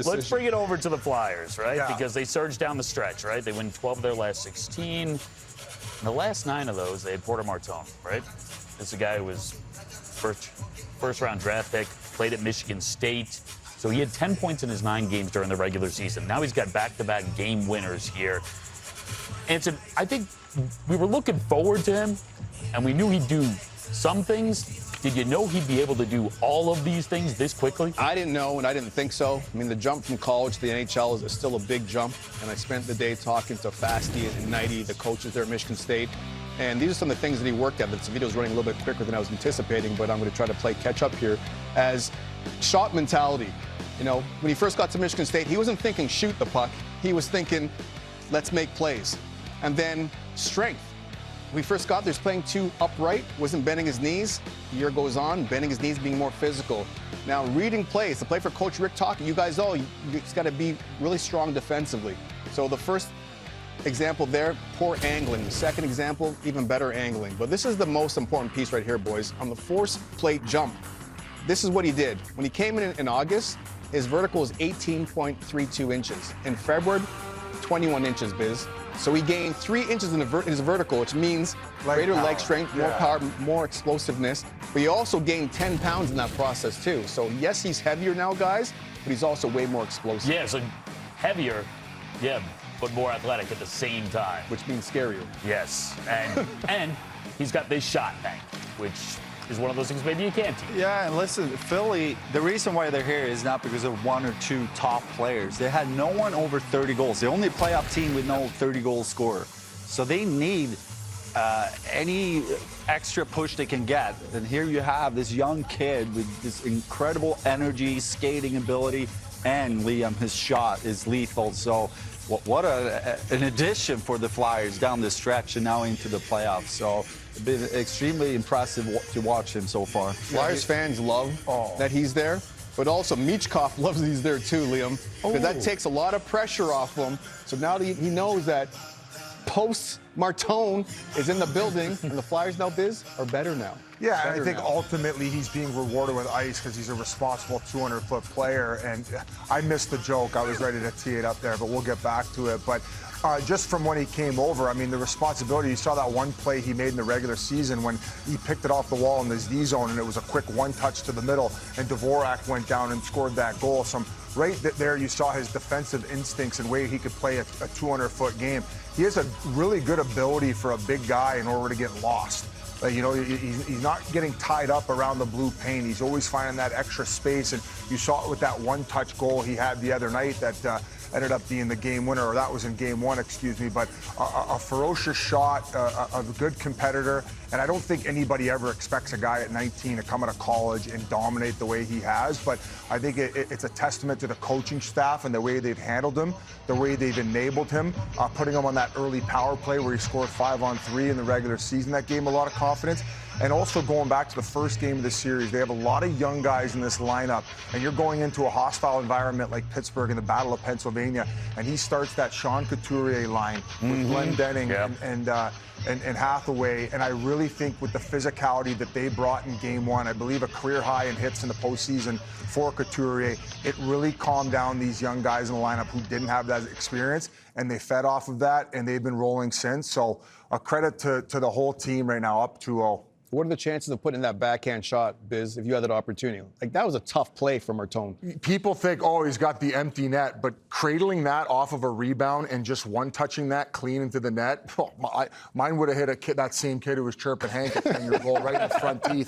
Let's bring it over to the Flyers, right? Yeah. Because they surged down the stretch, right? They win 12 of their last 16. In the last 9 of those, they had Porter Martone, right? This is a guy who was first-round draft pick, played at Michigan State. So he had 10 points in his 9 games during the regular season. Now he's got back-to-back game winners here. And I think we were looking forward to him, and we knew he'd do some things. Did you know he'd be able to do all of these things this quickly? I didn't know, and I didn't think so. I mean, the jump from college to the NHL is still a big jump, and I spent the day talking to Fasty and Nighty, the coaches there at Michigan State. And these are some of the things that he worked at. This video is running a little bit quicker than I was anticipating, but I'm going to try to play catch up here. As shot mentality, you know, when he first got to Michigan State, he wasn't thinking shoot the puck. He was thinking, let's make plays. And then strength. When we first got there, he was playing too upright, wasn't bending his knees. The year goes on, bending his knees, being more physical. Now, reading plays, to play for Coach Rick Tocchet, you guys know he's got to be really strong defensively. So the first example there, poor angling. The second example, even better angling. But this is the most important piece right here, boys. On the force plate jump, this is what he did. When he came in August, his vertical is 18.32 inches. In February, 21 inches, Biz. So he gained 3 inches in his vertical, which means greater leg strength, more power, more explosiveness. But he also gained 10 pounds in that process, too. So, yes, he's heavier now, guys, but he's also way more explosive. Yeah, so heavier, yeah, but more athletic at the same time. Which means scarier. Yes, and he's got this shot bank, which is one of those things maybe you can't teach. Yeah, and listen, Philly, the reason why they're here is not because of 1 or 2 top players. They had no one over 30 goals. The only playoff team with no 30-goal scorer. So they need any extra push they can get. And here you have this young kid with this incredible energy, skating ability, and Liam, his shot is lethal. So what an addition for the Flyers down the stretch and now into the playoffs. So it's been extremely impressive to watch him so far. Flyers fans love that he's there, but also Michkov loves that he's there too, Liam, because that takes a lot of pressure off him. So now that he knows that post-Martone is in the building, and the Flyers now, Biz, are better now. Yeah, and I think ultimately he's being rewarded with ice because he's a responsible 200-foot player. And I missed the joke. I was ready to tee it up there, but we'll get back to it. But just from when he came over, I mean, the responsibility, you saw that one play he made in the regular season when he picked it off the wall in the Z zone, and it was a quick one touch to the middle, and Dvorak went down and scored that goal. So right there, you saw his defensive instincts and way he could play a 200-foot game. He has a really good ability for a big guy in order to get lost. You know, he's not getting tied up around the blue paint. He's always finding that extra space, and you saw it with that one-touch goal he had the other night that ended up being the game winner, or that was in game 1, excuse me. But a ferocious shot, a good competitor, and I don't think anybody ever expects a guy at 19 to come out of college and dominate the way he has. But I think it's a testament to the coaching staff and the way they've handled him, the way they've enabled him, putting him on that early power play where he scored 5-on-3 in the regular season. That gave him a lot of confidence. And also going back to the first game of the series, they have a lot of young guys in this lineup, and you're going into a hostile environment like Pittsburgh in the Battle of Pennsylvania, and he starts that Sean Couturier line with Glenn Denning and Hathaway. And I really think with the physicality that they brought in game 1, I believe a career high in hits in the postseason for Couturier, it really calmed down these young guys in the lineup who didn't have that experience, and they fed off of that, and they've been rolling since. So a credit to the whole team right now, up 2-0. What are the chances of putting that backhand shot, Biz, if you had that opportunity? Like, that was a tough play for Martone. People think, oh, he's got the empty net, but cradling that off of a rebound and just one-touching that clean into the net, mine would have hit that same kid who was chirping Hank at 10 years old right in the front teeth.